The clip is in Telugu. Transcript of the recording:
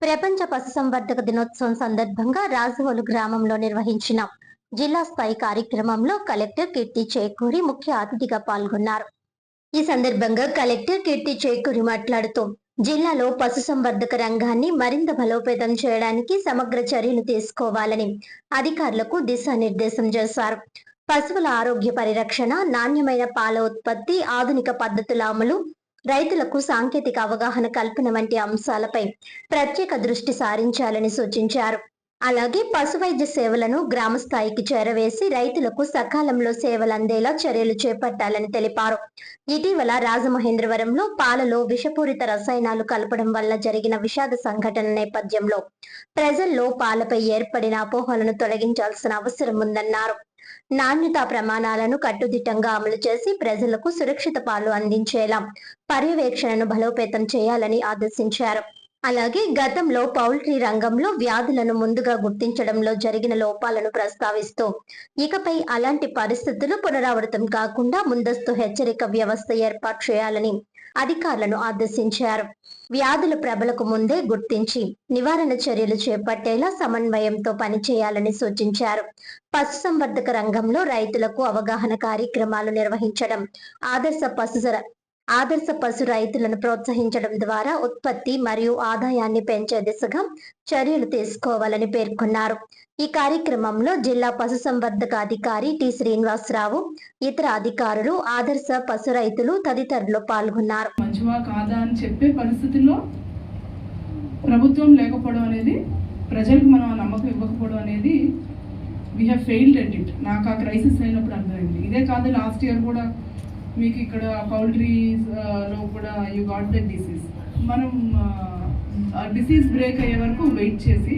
ప్రపంచ పశుసంవర్ధక దినోత్సవం సందర్భంగా రాజవోలు గ్రామంలో నిర్వహించిన జిల్లా స్థాయి కార్యక్రమంలో కలెక్టర్ కీర్తి చేకూరి ముఖ్య అతిథిగా పాల్గొన్నారు. ఈ సందర్భంగా కలెక్టర్ కీర్తి చేకూరి మాట్లాడుతూ జిల్లాలో పశుసంవర్ధక రంగాన్ని మరింత బలోపేతం చేయడానికి సమగ్ర చర్యలు తీసుకోవాలని అధికారులకు దిశానిర్దేశం చేశారు. పశువుల ఆరోగ్య పరిరక్షణ, నాణ్యమైన పాల ఉత్పత్తి, ఆధునిక పద్ధతుల అమలు, రైతులకు సాంకేతిక అవగాహన కల్పన వంటి అంశాలపై ప్రత్యేక దృష్టి సారించాలని సూచించారు. అలాగే పశువైద్య సేవలను గ్రామ స్థాయికి చేరవేసి రైతులకు సకాలంలో సేవలు అందేలా చర్యలు చేపట్టాలని తెలిపారు. ఇటీవల రాజమహేంద్రవరంలో పాలలో విషపూరిత రసాయనాలు కలపడం వల్ల జరిగిన విషాద సంఘటన నేపథ్యంలో ప్రజల్లో పాలపై ఏర్పడిన అపోహలను తొలగించాల్సిన అవసరం ఉందన్నారు. నాణ్యతా ప్రమాణాలను కట్టుదిట్టంగా అమలు చేసి ప్రజలకు సురక్షిత పాలు అందించేలా పర్యవేక్షణను బలోపేతం చేయాలని ఆదేశించారు. అలాగే గతంలో పౌల్ట్రీ రంగంలో వ్యాధులను ముందుగా గుర్తించడంలో జరిగిన లోపాలను ప్రస్తావిస్తూ ఇకపై అలాంటి పరిస్థితులు పునరావృతం కాకుండా ముందస్తు హెచ్చరిక వ్యవస్థ ఏర్పాటు చేయాలని అధికారులను ఆదేశించారు. వ్యాధుల ప్రబలకు ముందే గుర్తించి నివారణ చర్యలు చేపట్టేలా సమన్వయంతో పనిచేయాలని సూచించారు. పశుసంవర్ధక రంగంలో రైతులకు అవగాహన కార్యక్రమాలు నిర్వహించడం, ఆదర్శ పశు రైతులను ప్రోత్సహించడం ద్వారా ఉత్పత్తి మరియు ఆదాయాన్ని పెంచే దిశగా చర్యలు తీసుకోవాలని పేర్కొన్నారు. ఈ కార్యక్రమంలో జిల్లా పశుసంవర్ధక అధికారి టి శ్రీనివాసరావు, ఇతర అధికారులు, ఆదర్శ పశు రైతులు తదితరులు పాల్గొన్నారు. మంచివా కాదా అని చెప్పే పరిస్థితుల్లో ప్రభుత్వం లేకపోవడం అనేది, ప్రజలకు మనం నమ్మకం ఇవ్వకపోవడం అనేది we have failed at it. నాకు ఆ క్రైసిస్ అయినప్పుడు అర్థమైంది. ఇదే కాదు, లాస్ట్ ఇయర్ కూడా మీకు ఇక్కడ పౌల్ట్రీలో కూడా యూ గాట్ ద డిసీజ్. మనం డిసీజ్ బ్రేక్ అయ్యే వరకు వెయిట్ చేసి